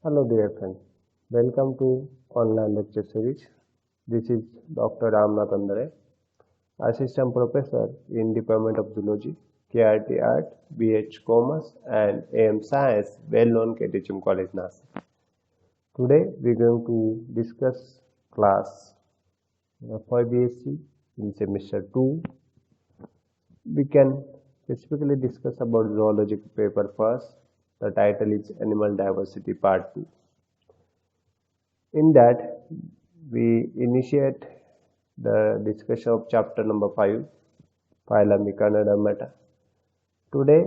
Hello dear friends, welcome to online lecture series. This is Dr. Ramnath Andare, Assistant Professor in Department of Zoology, KRT Art, BH Commerce and AM Science, well-known KTHM College, Nashik. Today we are going to discuss class for BSc in semester 2. We can specifically discuss about zoology paper first. The title is Animal Diversity Part 2. In that, we initiate the discussion of chapter number 5, Phylum Echinodermata. Today,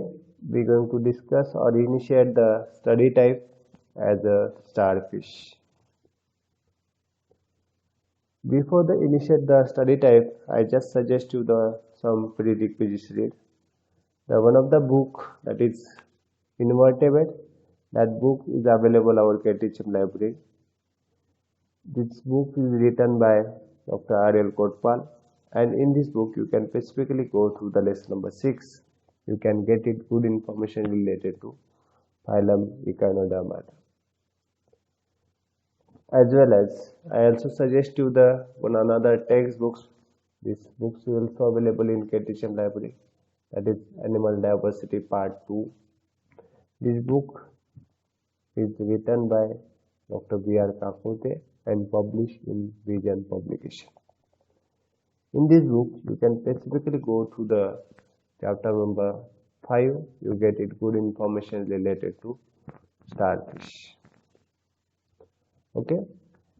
we are going to discuss or initiate the study type as a starfish. Before the initiate the study type, I just suggest you some prerequisites read. One of the book that is Invertebrate, that book is available our KTHM library. This book is written by Dr. Ariel Kotpal, and in this book you can specifically go through the lesson number 6. You can get it good information related to Phylum Echinodermata. As well as I also suggest you one another textbooks. This books is also available in KTHM library, that is Animal Diversity Part 2. This book is written by Dr. B.R. Kakote and published in Vision publication. In this book, you can specifically go to the chapter number 5. You get it good information related to starfish. Okay.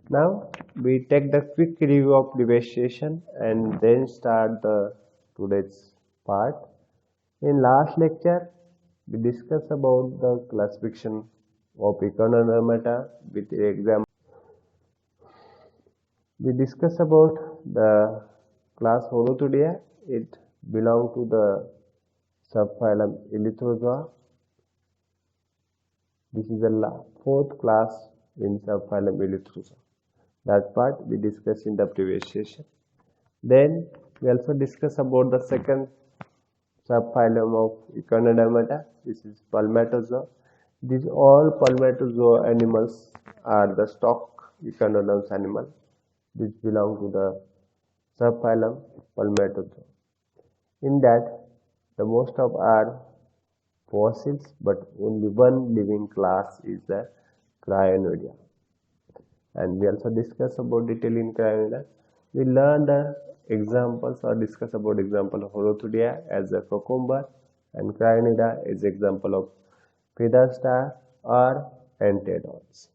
Now we take the quick review of previous session and then start the today's part. In last lecture, we discussed about the classification of Echinodermata with example. We discussed about the class Holoturia. It belongs to the subphylum Elythrozoa. This is the fourth class in subphylum Elythrozoa. That part we discussed in the previous session. Then we also discussed about the second subphylum of Echinodermata. This is Palmatozoa. These all Palmatozoa animals are the stock Echinoderms animal. This belong to the subphylum Palmatozoa. In that, the most of are fossils, but only one living class is the Cryonoidea. And we also discuss about detail in Cryonoidea. We learn the examples or discuss about example of Holoturia as a cucumber and Cryonoidea as example of feather star or Antedons.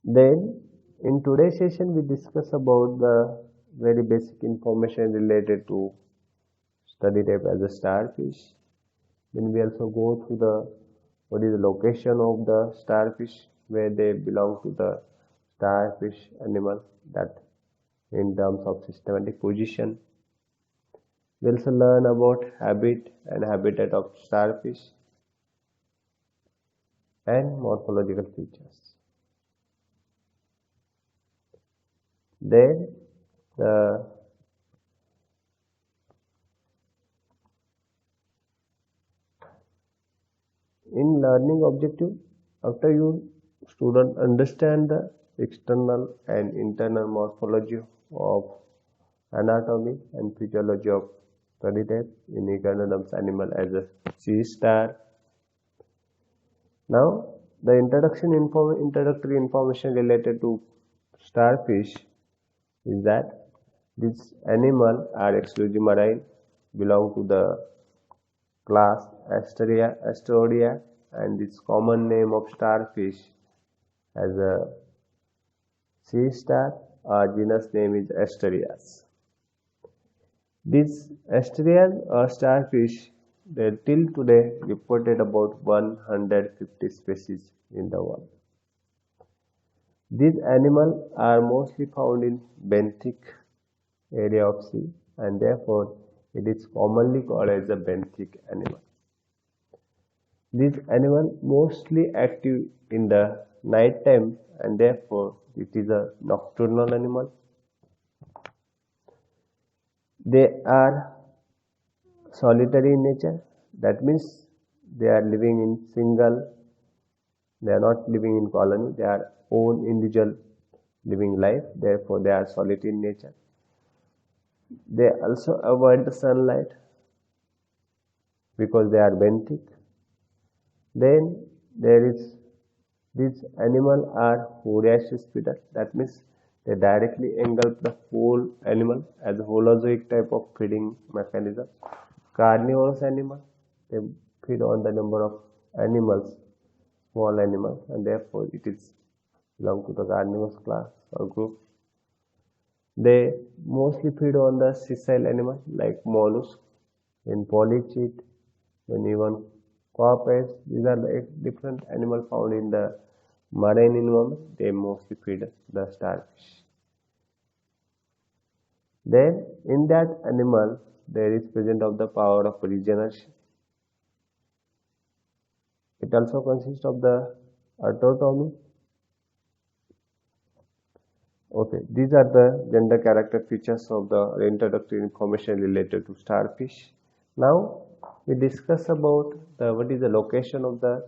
Then in today's session we discuss about the very basic information related to study type as a starfish. Then we also go through what is the location of the starfish, where they belong to the starfish animal, that in terms of systematic position. We also learn about habit and habitat of starfish and morphological features. Then in learning objective, after you student understand the external and internal morphology of anatomy and physiology of study type in Echinoderms animal as a sea star. Now the introductory information related to starfish is that these animals are exclusively marine, belong to the class Asteroidea, and its common name of starfish as a sea star or genus name is Asterias. These Asterias or starfish, they till today reported about 150 species in the world. These animals are mostly found in benthic area of sea, and therefore it is commonly called as a benthic animal. These animals mostly active in the night time, and therefore it is a nocturnal animal. They are solitary in nature, that means they are living in single, they are not living in colony, they are own individual living life, therefore they are solitary in nature. They also avoid the sunlight because they are benthic. Then there is these animals are voracious feeder, that means they directly engulf the whole animal as a holozoic type of feeding mechanism. Carnivorous animal, they feed on the number of animals, small animals, and therefore it is belong to the carnivorous class or group. They mostly feed on the sessile animal like mollusks, in polychaete, and even corpus. These are the different animals found in the marine environment. They mostly feed the starfish. Then in that animal there is present of the power of regeneration. It also consists of the autotomy. Okay, these are the gender character features of the introductory information related to starfish. Now we discuss about what is the location of the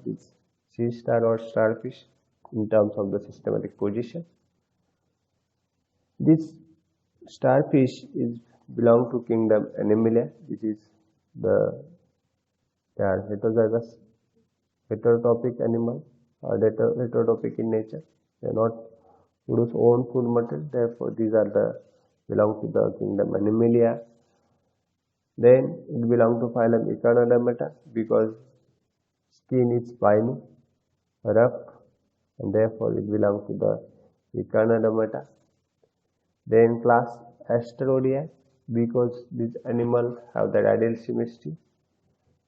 sea star or starfish in terms of the systematic position. This starfish is belong to kingdom Animalia. This is they are heterozygous, heterotrophic animal or heterotrophic in nature. They are not produce own food material. Therefore, these are the belong to the kingdom Animalia. Then it belong to phylum Echinodermata because skin is spiny, rough, and therefore it belongs to the Echinodermata. Then class Asteroidea because these animals have the radial symmetry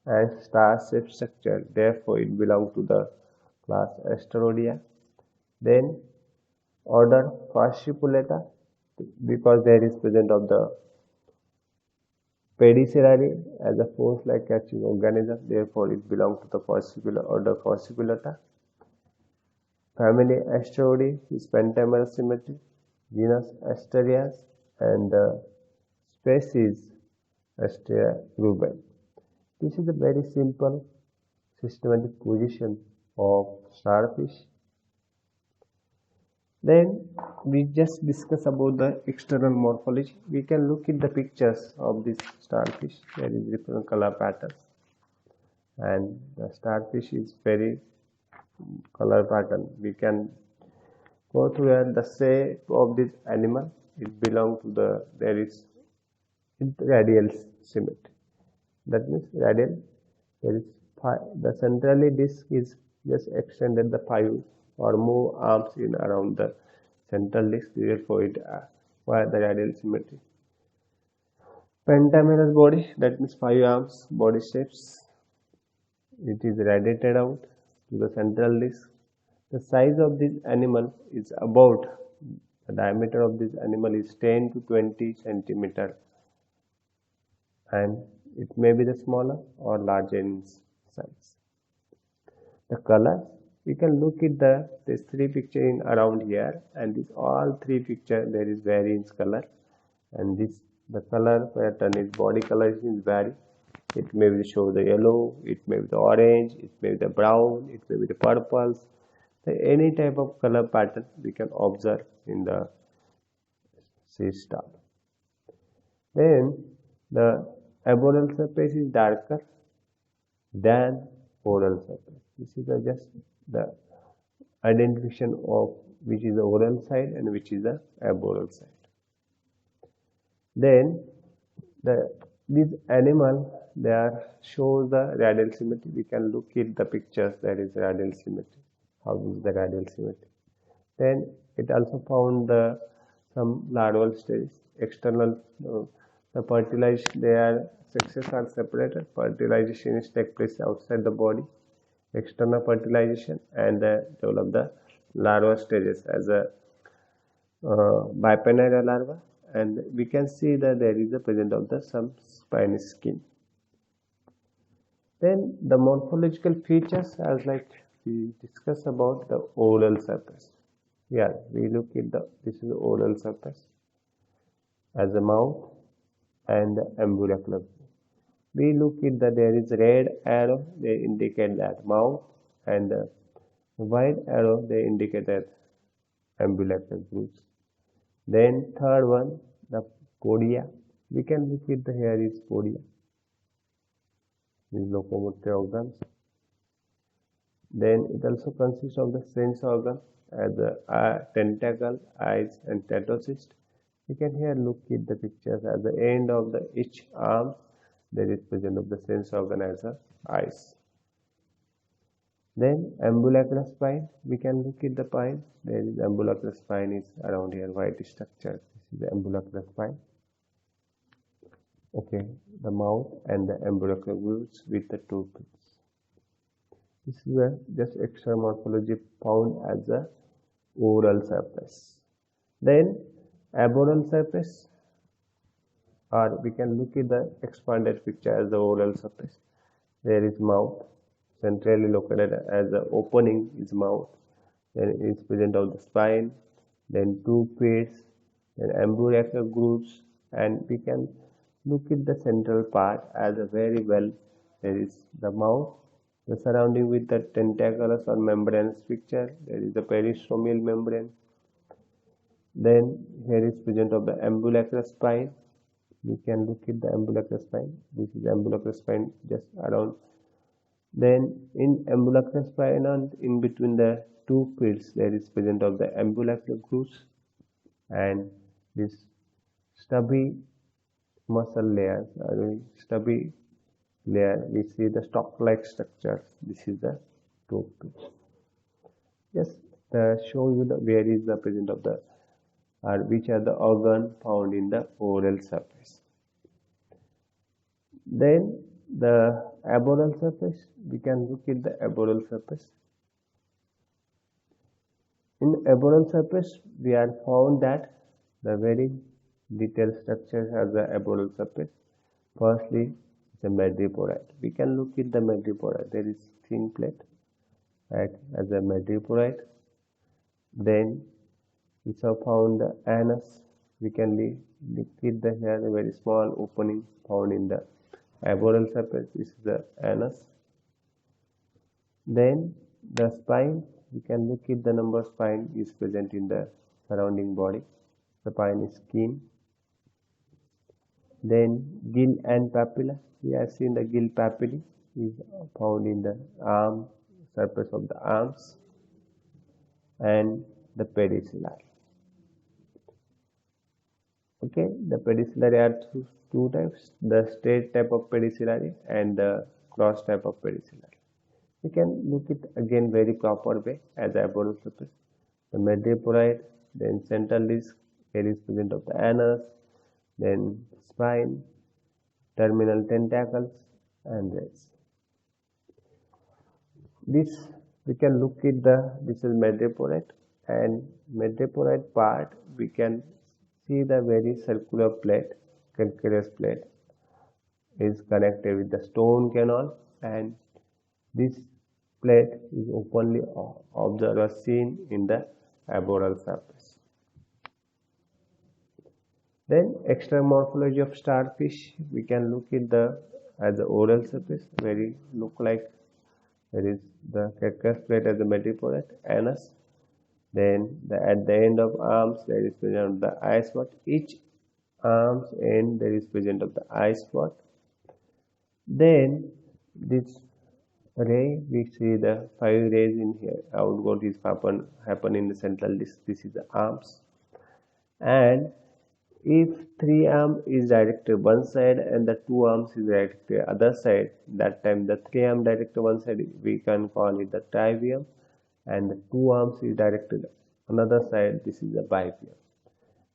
and star-shaped structure. Therefore, it belongs to the class Asteroidea. Then order Fasciculata because there is present of the Pedicellariae as a force-like catching organism. Therefore, it belongs to the order Fasciculata. Family Asteroideae is pentameral symmetry. Genus Asterias and the species Asteria rubens. This is a very simple systematic position of starfish. Then we just discuss about the external morphology. We can look at the pictures of this starfish. There is different color patterns, and the starfish is very color pattern. We can go through the shape of this animal. It belongs to the there is radial symmetry. That means radial. There is the centrally disc is just extended the 5 or more arms in around the central disc. Therefore, it acquires the radial symmetry. Pentameral body, that means 5 arms body shapes. It is radiated out to the central disc. The size of this animal is about the diameter of this animal is 10 to 20 centimeter, and it may be the smaller or larger in size. The color, we can look at this 3 picture in around here, and this all 3 picture there is variance color, and this the color pattern is body color is vary. It may be show the yellow, it may be the orange, it may be the brown, it may be the purples. So any type of color pattern we can observe in the sea star. Then the aboral surface is darker than oral surface. This is just the identification of which is the oral side and which is the aboral side. Then this animal there shows the radial symmetry. We can look at the pictures, that is radial symmetry. How is the radial symmetry? Then it also found some larval stages, external the fertilization. Their sexes are separated. Fertilization is take place outside the body. External fertilization and develop the larval stages as a bipennial larva, and we can see that there is a presence of some spiny skin. Then the morphological features, as like we discuss about the oral surface. Yeah, we look at this is the oral surface as a mouth and the ambulacral. we look at that there is red arrow, they indicate that mouth, and the white arrow, they indicate that ambulacral grooves. Then third one, the podia. We can look at the here is podia, these locomotor organs. Then it also consists of the sense organ as the tentacle, eyes, and tetocyst. You can here look at the pictures at the end of the each arm. There is present of the sense organ as a eyes. Then ambulacral spine. We can look at the spine. There is ambulacral spine is around here, white structure. This is the ambulacral spine. Okay, the mouth and the ambulacral grooves with the two pits. This is where just extra morphology found as the oral surface. Then aboral surface, or we can look at the expanded picture as the oral surface. There is mouth, centrally located as the opening is mouth. Then it is present of the spine, then two pits, then ambulacral grooves, and we can look at the central part as a very well. There is the mouth, the surrounding with the tentaculous or membranous picture. There is the peristomial membrane. Then here is present of the ambulacral spine. We can look at the ambulacral spine. This is ambulacral spine just around. Then in ambulacral spine and in between the two pits, there is present of the ambulacral grooves and this stubby muscle layers, stubby layer. We see the stalk-like structure. This is the toe pit. Just show you the where is the present of the or which are the organ found in the oral surface. Then the aboral surface, we can look at the aboral surface. In aboral surface, we are found that the very detailed structures as the aboral surface. Firstly, the madreporite. We can look at the madreporite. There is thin plate, right, as a madreporite. Then we have found the anus. We can look at the here a very small opening found in the aboral surface. This is the anus. Then the spine. We can look at the number of spine is present in the surrounding body. The spine is skin. Then gill and papilla. We have seen the gill papillae is found in the arm, surface of the arms, and the pedicellari. Okay, the pedicellari are two types: the straight type of pedicellari and the cross type of pedicellari. We can look it again very proper way as the aboral surface. The madreporite, then central disc, here is present of the anus, then spine, terminal tentacles, and rest. This we can look at this is madreporite, and madreporite part we can see the very circular plate, calcareous plate is connected with the stone canal, and this plate is openly observed or seen in the aboral surface. Then extra morphology of starfish, we can look at as the oral surface, very look like there is the calcareous plate as the madreporite, anus. Then at the end of arms there is present of the eye spot. Each arm's end there is present of the eye spot. Then this ray, we see the 5 rays in here. Outward is happen in the central disc. This is the arms. And if 3 arm is directed one side and the 2 arms is directed other side, that time the 3 arm directed one side we can call it the trivium, and the 2 arms is directed another side. This is the bivium.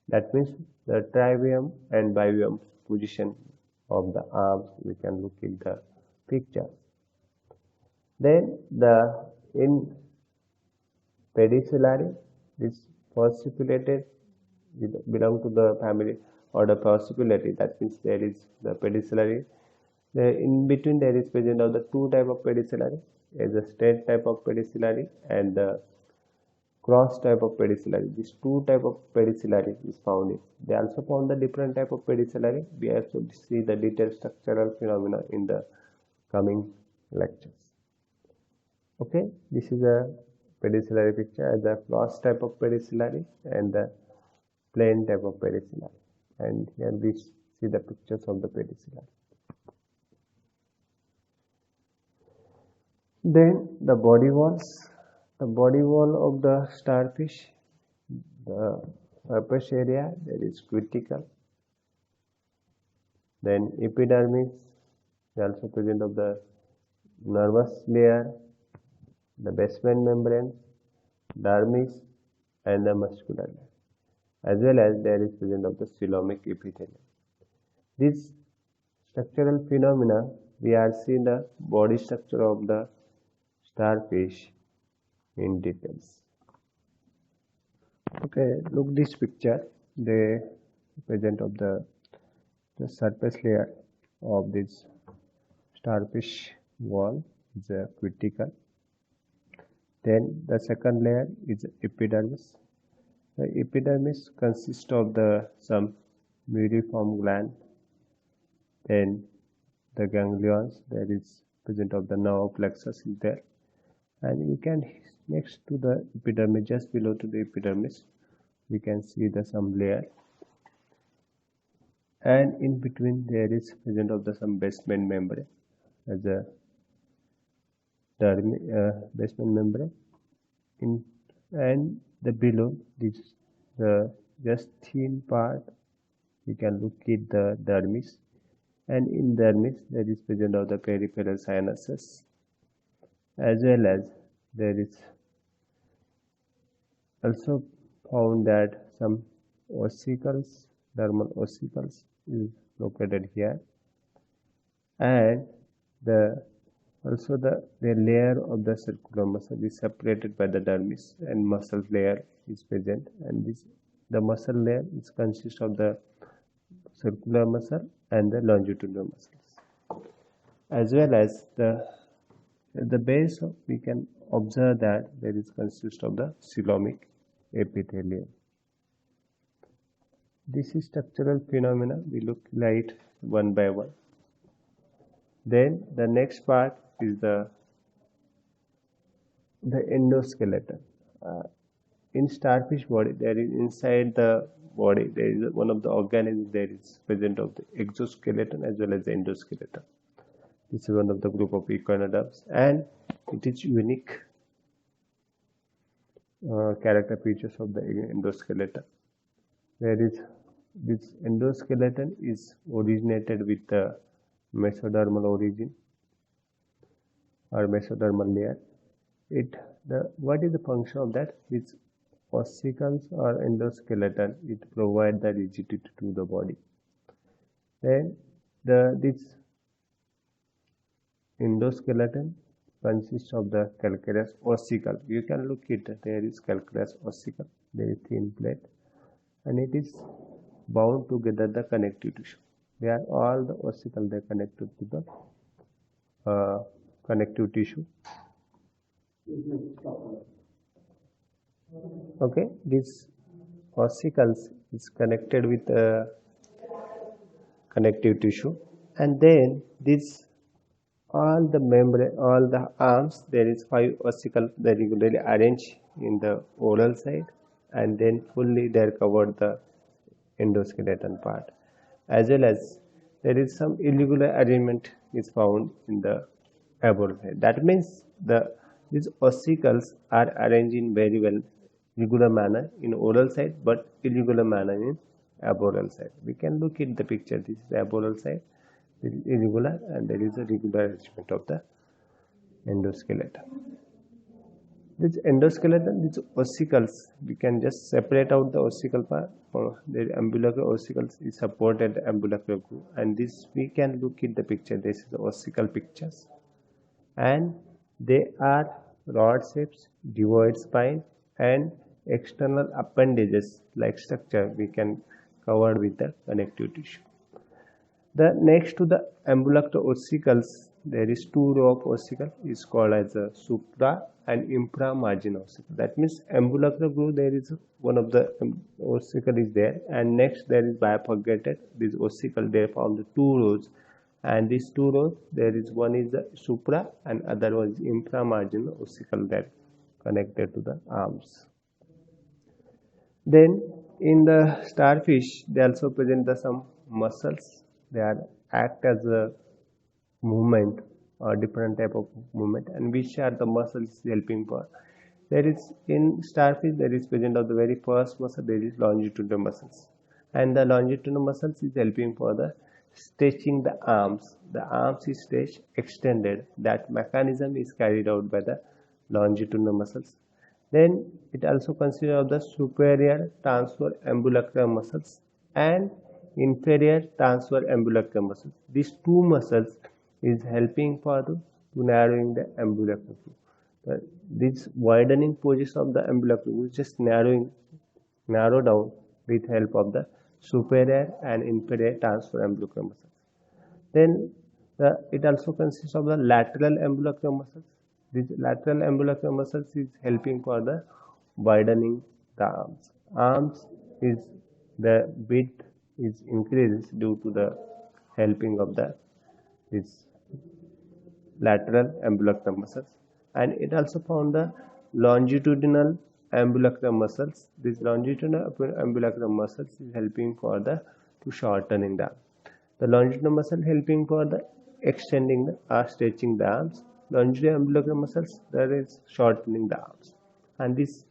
That means the trivium and bivium position of the arms we can look in the picture. Then in pedicellari, this fasciculated belong to the family or the fasciculati. That means there is the pedicellari. In between there is present of the 2 type of pedicellari. There is a straight type of pedicellari and the cross type of pedicellary. These two type of pedicellary is found in. They also found the different type of pedicellary. We also see the detailed structural phenomena in the coming lectures. Okay, this is a pedicellary picture as a cross type of pedicellary and the plain type of pedicellary. And here we see the pictures of the pedicellary. Then the body walls. The body wall of the starfish, the surface area that is cuticle. Then epidermis, also present of the nervous layer, the basement membrane, dermis, and the muscular layer, as well as there is present of the coelomic epithelium. These structural phenomena, we are seeing the body structure of the starfish in details. Okay, look this picture. They present of the surface layer of this starfish wall is a cuticle. Then the second layer is epidermis. The epidermis consists of some muriform gland. Then the ganglions, there is present of the nerve plexus is there, and you can next to the epidermis, just below to the epidermis, we can see some layer, and in between there is present of some basement membrane as a basement membrane. And the below this the just thin part, you can look at the dermis, and in dermis there is present of the peripheral sinuses, as well as there is also found that some ossicles, dermal ossicles is located here, and also the layer of the circular muscle is separated by the dermis, and muscle layer is present, and the muscle layer is consists of the circular muscle and the longitudinal muscles, as well as the base of, we can observe that there is consist of the coelomic epithelium. This is structural phenomena. We look at one by one. Then the next part is the endoskeleton. In starfish body, there is inside the body there is one of the organisms there is present of the exoskeleton as well as the endoskeleton. This is one of the group of echinoderms, and it is unique character features of the endoskeleton. There is this endoskeleton is originated with the mesodermal origin or mesodermal layer. What is the function of that? Its ossicles or endoskeleton, it provides the rigidity to the body. Then this endoskeleton consists of the calcareous ossicle. You can look at it, there is calcareous ossicle, very thin plate, and it is bound together the connective tissue. They are all the ossicles, they are connected to the connective tissue. Okay, this ossicles is connected with connective tissue, and then this all the membrane, all the arms, there is 5 ossicles that regularly arranged in the oral side, and then fully they are covered the endoskeleton part, as well as there is some irregular arrangement is found in the aboral side. That means these ossicles are arranged in very well regular manner in oral side, but irregular manner in aboral side. We can look at the picture. This is the aboral side, this is irregular, and there is a regular arrangement of the endoskeleton. This endoskeleton, these ossicles, we can just separate out the ossicle part, or the umbilical ossicles is supported umbilical groove, and this we can look at the picture. This is the ossicle pictures, and they are rod shapes, devoid spine, and external appendages like structure we can cover with the connective tissue. The next to the ambulacral ossicles, there is two row of ossicle is called as a supra and inframargin ossicle. That means ambulacral groove, there is one of the ossicle is there, and next there is bifurcated. This ossicle there form the two rows, and these two rows there is one is the supra and other one is inframarginal ossicle that connected to the arms. Then in the starfish, they also present some muscles. They are act as a movement or different type of movement, and which are the muscles helping for. There is in starfish there is present of the very first muscle, there is longitudinal muscles, and the longitudinal muscles is helping for the stretching the arms. The arms is stretched, extended. That mechanism is carried out by the longitudinal muscles. Then it also consists of the superior transverse ambulacral muscles and inferior transverse ambulacral muscles. These two muscles is helping for to narrowing the ambulacral fluid. This widening position of the ambulacral fluid is just narrow down with help of the superior and inferior transverse ambulacral muscles. Then it also consists of the lateral ambulacral muscles. This lateral ambulacral muscles is helping for the widening the arms. Arms is the width is increased due to the helping of this lateral ambulacral muscles, and it also found the longitudinal ambulacral muscles. This longitudinal ambulacral muscles is helping for the to shortening the arm. The longitudinal muscle helping for the extending the or stretching the arms. Longitudinal ambulacral muscles that is shortening the arms, and this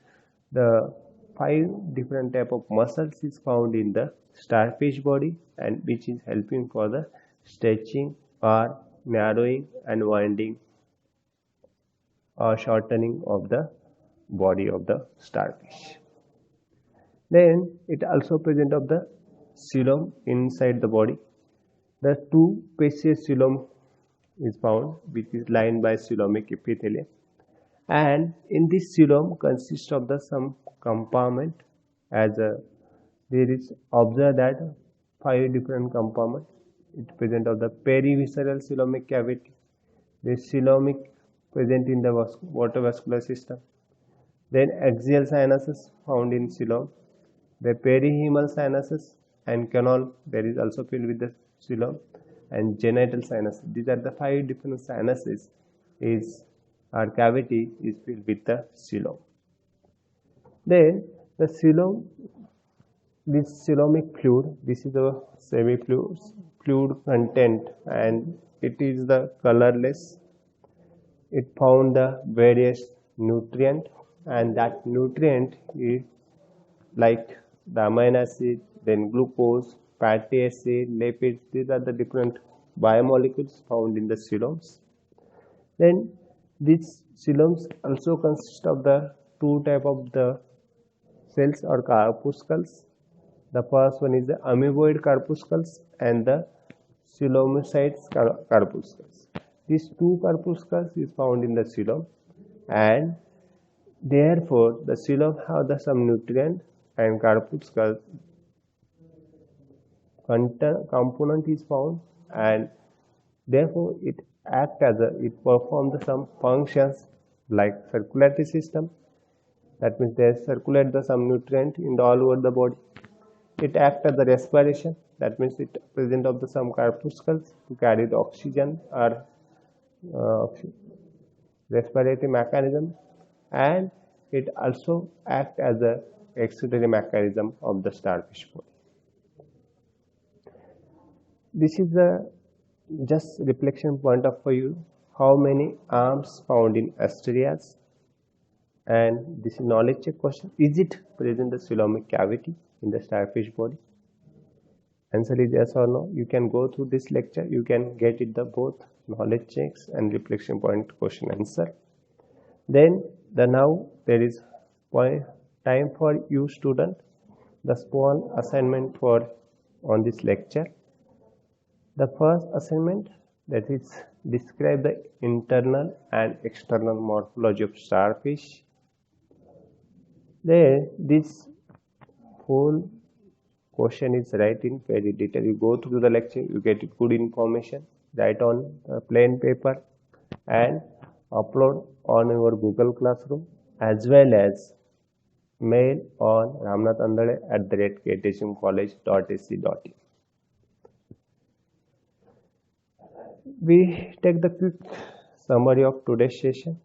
the 5 different type of muscles is found in the starfish body, and which is helping for the stretching or narrowing and winding or shortening of the body of the starfish. Then it also present of the coelom inside the body. The 2 facies coelom is found, which is lined by coelomic epithelium, and in this coelom consists of the some compartment. As there is observed that 5 different compartment. It present of the perivisceral coelomic cavity. The coelomic present in the water vascular system. Then axial sinuses found in coelom. The perihemal sinuses and canal there is also filled with the coelom, and genital sinus. These are the 5 different sinuses is our cavity is filled with the coelom. Then the coelom, this coelomic fluid, this is the semi-fluid content, and it is the colorless. It found the various nutrient, and that nutrient is like the amino acid, then glucose, fatty acid, lipids. These are the different biomolecules found in the coeloms. Then these coeloms also consist of the 2 type of the cells or corpuscles. The first one is the amoeboid corpuscles and the coelomocytes corpuscles. These 2 corpuscles is found in the coelom, and therefore the coelom have the some nutrient, and corpuscle component is found, and therefore it act as it performs some functions like circulatory system. That means they circulate the some nutrient in all over the body. It acts as the respiration. That means it present of the some corpuscles to carry the oxygen or respiratory mechanism, and it also acts as the excretory mechanism of the starfish body. This is the just reflection point of for you how many arms found in Asterias, and this is knowledge check question. Is it present the coelomic cavity in the starfish body? Answer is yes or no. You can go through this lecture, you can get it the both knowledge checks and reflection point question answer. Then now there is time for you student, the small assignment for on this lecture. The first assignment, that is describe the internal and external morphology of starfish. Then this whole question is right in very detail. You go through the lecture, you get good information. write on a plain paper and upload on your Google Classroom as well as mail on ramnathandale@ktsimcollege.ac.in. We take the quick summary of today's session.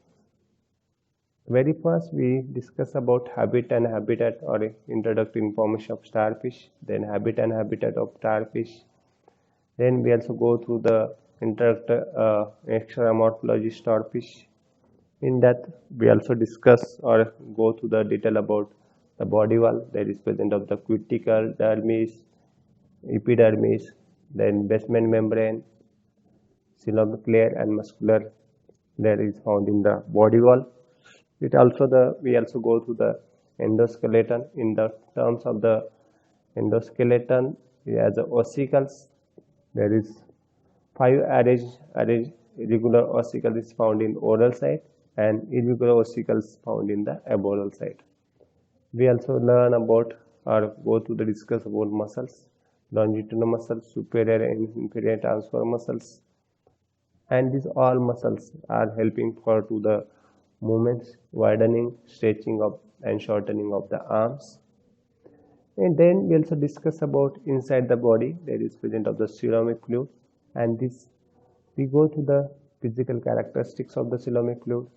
Very first, we discuss about habit and habitat or introductory information of starfish, then habit and habitat of starfish. Then we also go through the extra morphology starfish. In that, we also discuss or go through the detail about the body wall that is present of the cuticle, dermis, epidermis, then basement membrane, coelomic layer and muscular layer is found in the body wall. We also go through the endoskeleton. In the terms of the endoskeleton, as ossicles, there is 5 arranged irregular ossicles is found in oral side and irregular ossicles found in the aboral side. We also learn about or go through the discuss about muscles, longitudinal muscles, superior and inferior transverse muscles, and these all muscles are helping for to the movements, widening, stretching of and shortening of the arms. And then we also discuss about inside the body there is present of the coelomic fluid, and this we go to the physical characteristics of the coelomic fluid,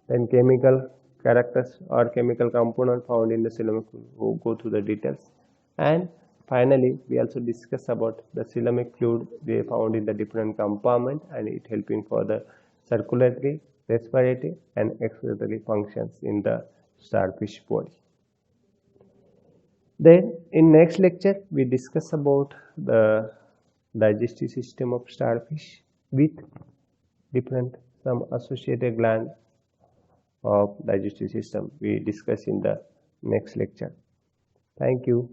then chemical characters or chemical component found in the coelomic fluid. We'll go through the details, and finally we also discuss about the coelomic fluid they found in the different compartment and it helping for the circulatory, respiratory and excretory functions in the starfish body. Then in next lecture we discuss about the digestive system of starfish with different some associated gland of digestive system we discuss in the next lecture. Thank you.